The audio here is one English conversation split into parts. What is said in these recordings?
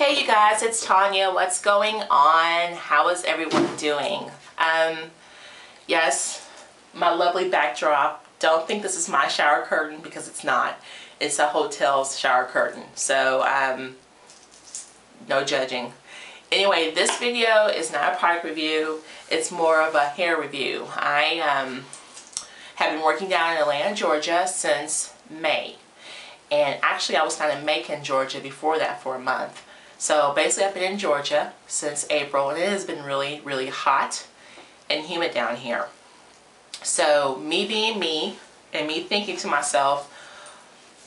Hey you guys, it's Tanya. What's going on? How is everyone doing? Yes, my lovely backdrop. Don't think this is my shower curtain because it's not. It's a hotel's shower curtain. So, no judging. Anyway, this video is not a product review. It's more of a hair review. I have been working down in Atlanta, Georgia since May. And actually I was down in Macon, Georgia before that for a month. So basically I've been in Georgia since April, and it has been really, really hot and humid down here. So me being me, and me thinking to myself,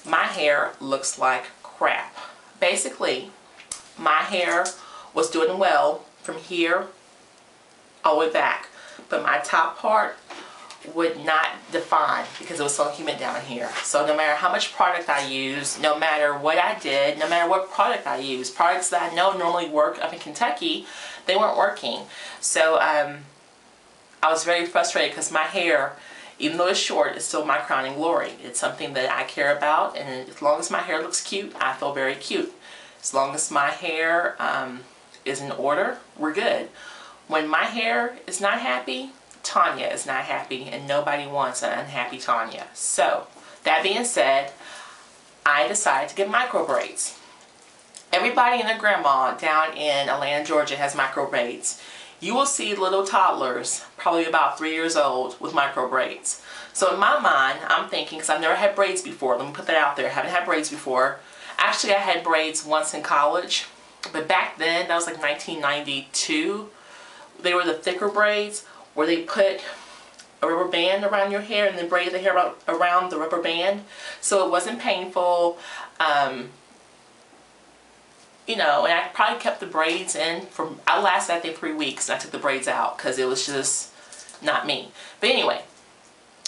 my hair looks like crap. Basically, my hair was doing well from here all the way back, but my top part would not define because it was so humid down here. So no matter how much product I used, no matter what I did, no matter what product I used, products that I know normally work up in Kentucky, they weren't working. So I was very frustrated because my hair, even though it's short, is still my crowning glory. It's something that I care about, and as long as my hair looks cute, I feel very cute. As long as my hair is in order, we're good. When my hair is not happy, Tanya is not happy, and nobody wants an unhappy Tanya. So, that being said, I decided to get micro braids. Everybody and their grandma down in Atlanta, Georgia has micro braids. You will see little toddlers, probably about 3 years old, with micro braids. So in my mind, I'm thinking, because I've never had braids before, let me put that out there, I haven't had braids before. Actually, I had braids once in college, but back then, that was like 1992. They were the thicker braids, where they put a rubber band around your hair and then braid the hair around the rubber band, so it wasn't painful. You know, and I probably kept the braids in for, I lasted I think 3 weeks, and I took the braids out because it was just not me. But anyway,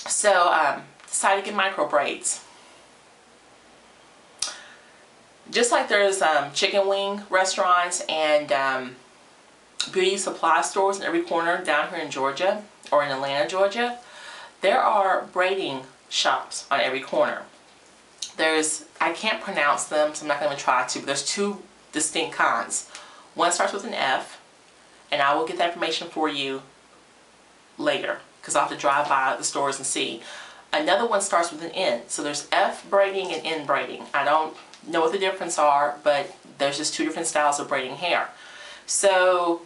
so decided to get micro braids. Just like there's chicken wing restaurants and beauty supply stores in every corner down here in Georgia or in Atlanta, Georgia, there are braiding shops on every corner. There's, I can't pronounce them, so I'm not going to try to, but there's two distinct kinds. One starts with an F, and I will get that information for you later because I'll have to drive by the stores and see. Another one starts with an N, so there's F braiding and N braiding. I don't know what the difference are, but there's just two different styles of braiding hair. So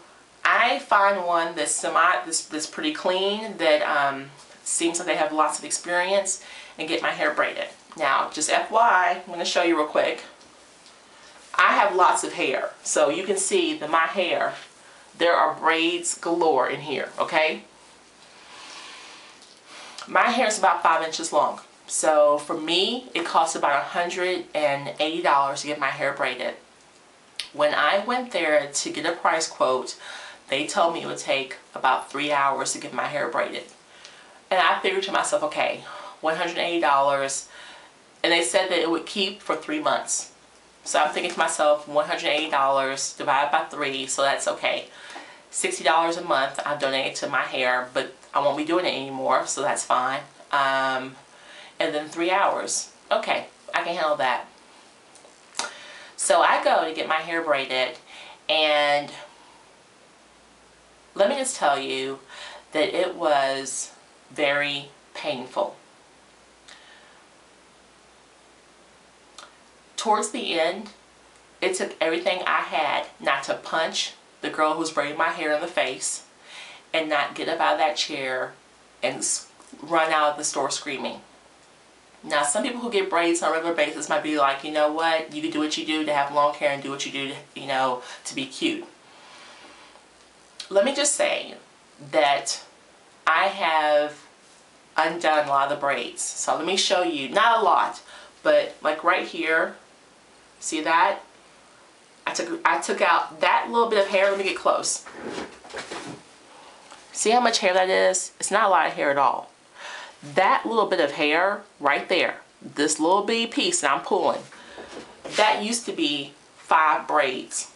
I find one that's that's pretty clean, that seems like they have lots of experience, and get my hair braided. Now, just FYI, I'm going to show you real quick. I have lots of hair, so you can see that my hair, there are braids galore in here, okay? My hair is about 5 inches long, so for me, it costs about $180 to get my hair braided. When I went there to get a price quote, they told me it would take about 3 hours to get my hair braided. And I figured to myself, okay, $180, and they said that it would keep for 3 months. So I'm thinking to myself, $180 divided by 3, so that's okay. $60 a month I've donated to my hair, but I won't be doing it anymore, so that's fine. And then 3 hours. Okay, I can handle that. So I go to get my hair braided, and let me just tell you that it was very painful. Towards the end, it took everything I had not to punch the girl who was braiding my hair in the face and not get up out of that chair and run out of the store screaming. Now, some people who get braids on a regular basis might be like, you know what, you can do what you do to have long hair and do what you do to, you know, to be cute. Let me just say that I have undone a lot of the braids. So let me show you, not a lot, but like right here, see that? I took out that little bit of hair. Let me get close. See how much hair that is? It's not a lot of hair at all. That little bit of hair right there, this little bitty piece that I'm pulling, that used to be 5 braids.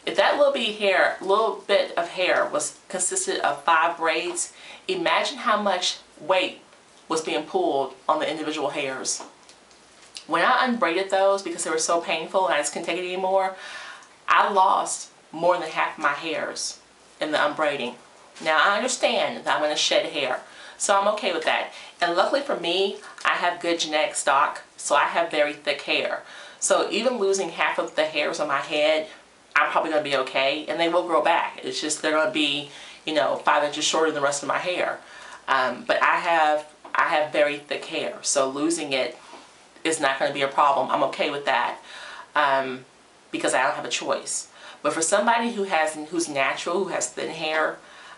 If that little bit of hair was consisted of 5 braids, imagine how much weight was being pulled on the individual hairs. When I unbraided those because they were so painful and I just couldn't take it anymore, I lost more than half my hairs in the unbraiding. Now I understand that I'm going to shed hair, so I'm okay with that. And luckily for me, I have good genetic stock, so I have very thick hair. So even losing half of the hairs on my head, I'm probably going to be okay, and they will grow back. It's just they're going to be, you know, 5 inches shorter than the rest of my hair. But I have very thick hair, so losing it is not going to be a problem. I'm okay with that because I don't have a choice. But for somebody who's natural, who has thin hair,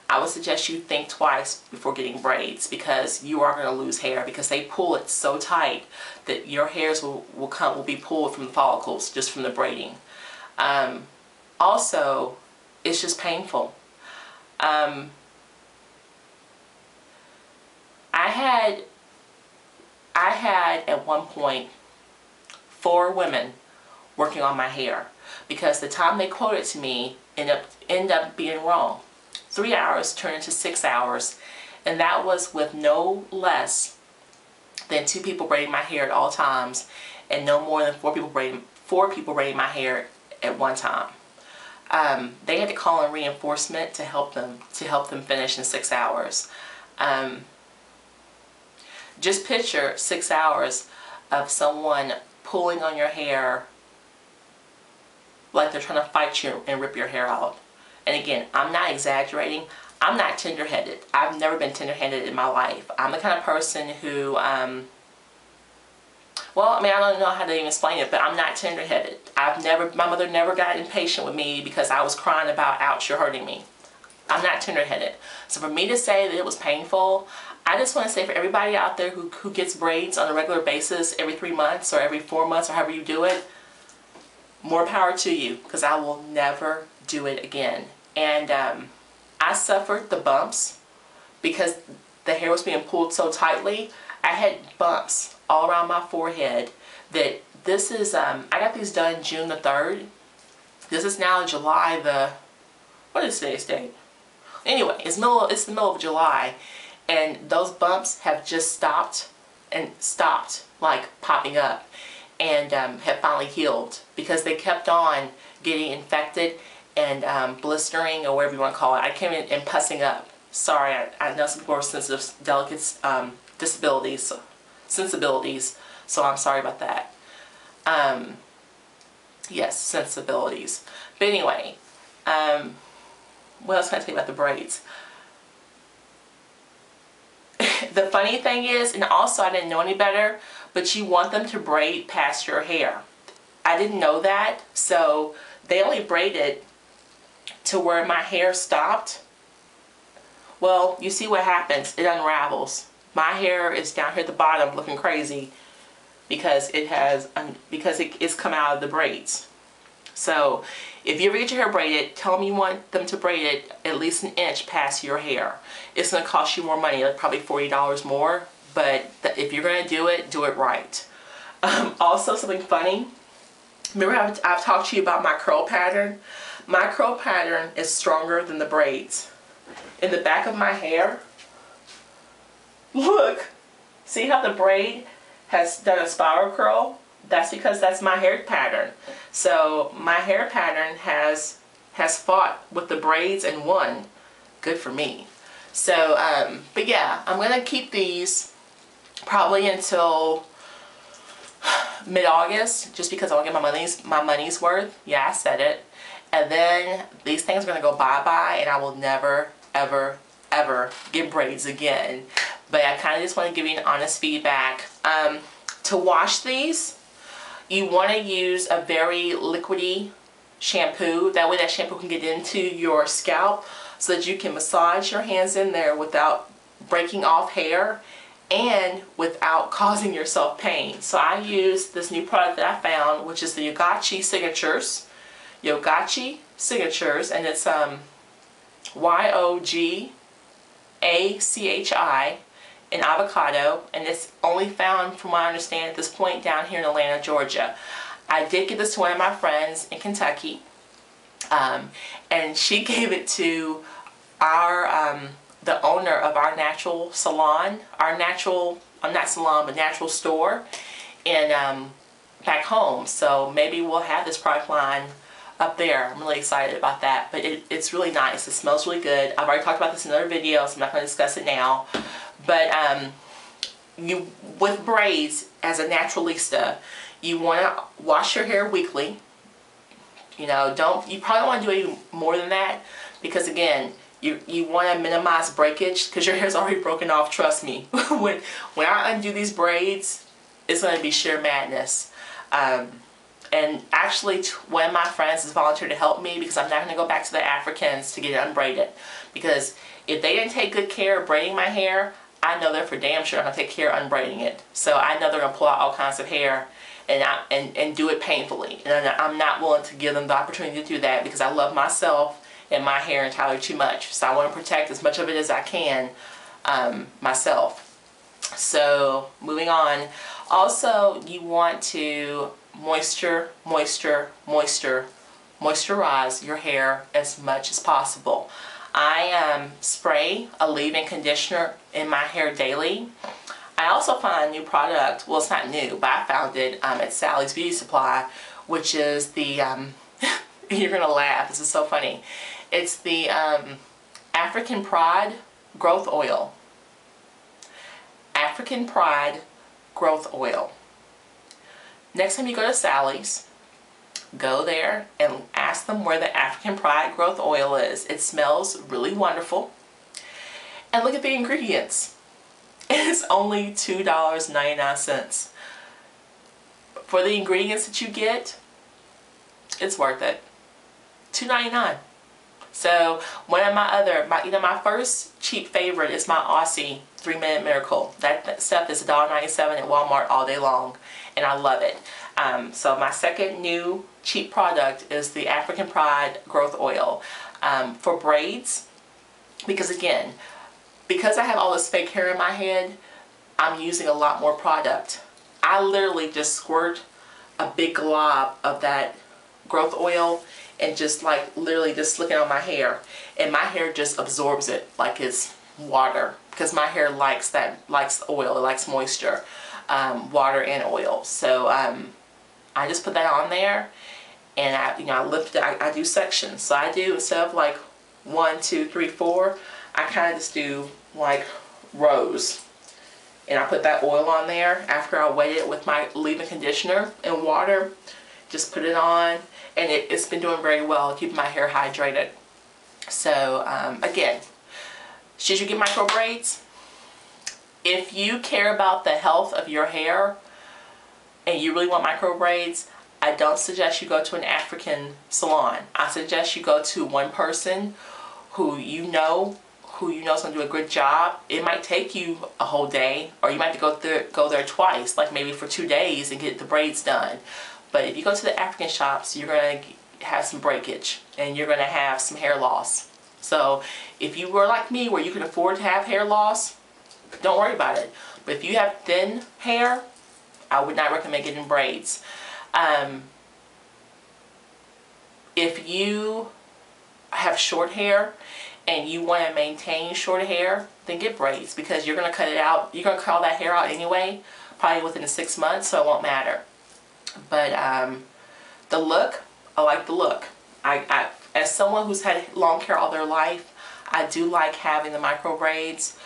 I would suggest you think twice before getting braids, because you are going to lose hair because they pull it so tight that your hairs will be pulled from the follicles just from the braiding. Also, it's just painful. I had at one point 4 women working on my hair because the time they quoted to me ended up being wrong. 3 hours turned into 6 hours, and that was with no less than 2 people braiding my hair at all times, and no more than 4 people braiding my hair at one time. They had to call in reinforcement to help them finish in 6 hours. Just picture 6 hours of someone pulling on your hair like they're trying to fight you and rip your hair out. And again, I'm not exaggerating. I'm not tender-headed. I've never been tender-headed in my life. I'm the kind of person who, well, I mean, I don't know how to even explain it, but I'm not tender-headed. My mother never got impatient with me because I was crying about, ouch, you're hurting me. I'm not tender-headed. So for me to say that it was painful, I just want to say for everybody out there who gets braids on a regular basis every 3 months or every 4 months or however you do it, more power to you, because I will never do it again. And I suffered the bumps because the hair was being pulled so tightly. I had bumps all around my forehead. That this is I got these done June the 3rd. This is now July the, what is today's date? Anyway, it's the middle of July, and those bumps have just stopped like popping up, and have finally healed because they kept on getting infected and blistering, or whatever you want to call it. I came in and pussing up. Sorry, I know some people are sensitive, delicate sensibilities, so I'm sorry about that. Yes, sensibilities. But anyway, what else can I tell you about the braids? The funny thing is, and also I didn't know any better, but you want them to braid past your hair. I didn't know that, so they only braided to where my hair stopped. Well, you see what happens. It unravels. My hair is down here at the bottom looking crazy because it's come out of the braids. So if you ever get your hair braided, tell them you want them to braid it at least 1 inch past your hair. It's going to cost you more money, like probably $40 more, but if you're going to do it right. Also, something funny. Remember how I've talked to you about my curl pattern? My curl pattern is stronger than the braids. In the back of my hair, look, see how the braid has done a spiral curl? That's because that's my hair pattern. So my hair pattern has fought with the braids and won. Good for me. So, but yeah, I'm going to keep these probably until mid-August, just because I want to get my money's worth. Yeah, I said it. And then these things are going to go bye-bye, and I will never, ever, ever get braids again. But I kind of just want to give you an honest feedback. To wash these, you want to use a very liquidy shampoo. That way that shampoo can get into your scalp so that you can massage your hands in there without breaking off hair and without causing yourself pain. So I use this new product that I found, which is the Yogachi Signatures. Yogachi Signatures, and it's Y-O-G-A-C-H-I in avocado, and it's only found, from what I understand at this point, down here in Atlanta, Georgia. I did give this to one of my friends in Kentucky, and she gave it to our the owner of our natural salon, our natural, not salon, but natural store. and back home. So maybe we'll have this product line up there. I'm really excited about that. But it's really nice. It smells really good. I've already talked about this in another video, so I'm not going to discuss it now. But you, with braids, as a naturalista, you want to wash your hair weekly. You know, you probably don't want to do any more than that, because again, you want to minimize breakage, because your hair's already broken off. Trust me. when I undo these braids, it's going to be sheer madness. And actually, one of my friends has volunteered to help me, because I'm not going to go back to the Africans to get it unbraided. Because if they didn't take good care of braiding my hair, I know they're for damn sure going to take care of unbraiding it. So I know they're going to pull out all kinds of hair and do it painfully. And I'm not willing to give them the opportunity to do that, because I love myself and my hair entirely too much. So I want to protect as much of it as I can myself. So moving on. Also, you want to moisturize your hair as much as possible. I spray a leave-in conditioner in my hair daily. I also found a new product. Well, it's not new, but I found it at Sally's Beauty Supply, which is the you're gonna laugh. This is so funny. It's the African Pride Growth Oil. African Pride Growth Oil. Next time you go to Sally's, go there and ask them where the African Pride Growth Oil is. It smells really wonderful. And look at the ingredients. It's only $2.99. For the ingredients that you get, it's worth it. $2.99. So one of my first cheap favorite is my Aussie 3-Minute Miracle. That stuff is $1.97 at Walmart all day long, and I love it. So my second new cheap product is the African Pride Growth Oil for braids, because again, because I have all this fake hair in my head, I'm using a lot more product. I literally just squirt a big glob of that growth oil and just like literally just slick it on my hair, and my hair just absorbs it like it's water, because my hair likes oil, it likes moisture, water and oil. So I just put that on there, and I lift it. I do sections. So I do, instead of like 1, 2, 3, 4, I kind of just do like rows, and I put that oil on there after I wet it with my leave-in conditioner and water. Just put it on, and it's been doing very well, keeping my hair hydrated. So again, should you get micro braids? If you care about the health of your hair and you really want micro braids, I don't suggest you go to an African salon. I suggest you go to one person who you know is going to do a good job. It might take you a whole day, or you might have to go there twice, like maybe for 2 days, and get the braids done. But if you go to the African shops, you're going to have some breakage, and you're going to have some hair loss. So if you were like me, where you can afford to have hair loss, don't worry about it. But if you have thin hair, I would not recommend getting braids. If you have short hair and you want to maintain short hair, then get braids, because you're going to cut it out. You're going to cut all that hair out anyway, probably within 6 months, so it won't matter. But the look, I like the look. I as someone who's had long hair all their life, I do like having the micro braids,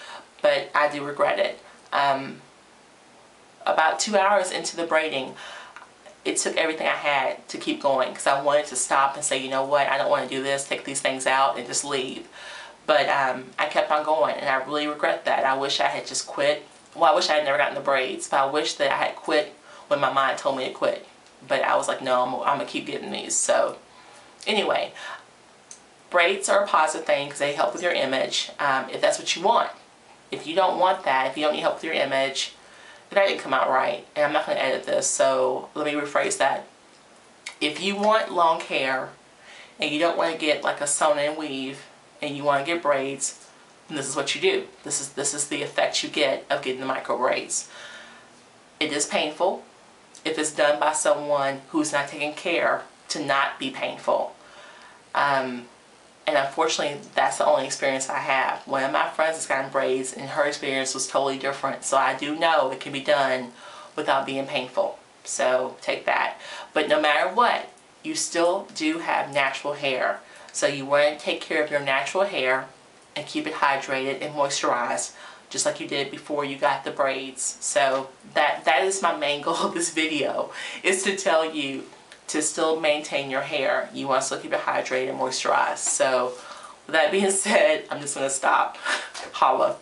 but I do regret it. About 2 hours into the braiding, it took everything I had to keep going, because I wanted to stop and say, you know what, I don't want to do this, take these things out and just leave. But I kept on going, and I really regret that. I wish I had just quit. Well, I wish I had never gotten the braids, but I wish that I had quit when my mind told me to quit. But I was like, no, I'm going to keep getting these. So anyway, braids are a positive thing, because they help with your image, if that's what you want. If you don't want that, if you don't need help with your image, then that didn't come out right. And I'm not going to edit this, so let me rephrase that. If you want long hair and you don't want to get like a sewn-in weave and you want to get braids, then this is what you do. This is the effect you get of getting the micro braids. It is painful. If it's done by someone who's not taking care to not be painful. And unfortunately, that's the only experience I have. One of my friends has gotten braids, and her experience was totally different. So I do know it can be done without being painful. So take that. But no matter what, you still do have natural hair. So you want to take care of your natural hair and keep it hydrated and moisturized, just like you did before you got the braids. So that is my main goal of this video, is to tell you to still maintain your hair. You want to still keep it hydrated and moisturized. So with that being said, I'm just going to stop. Holla.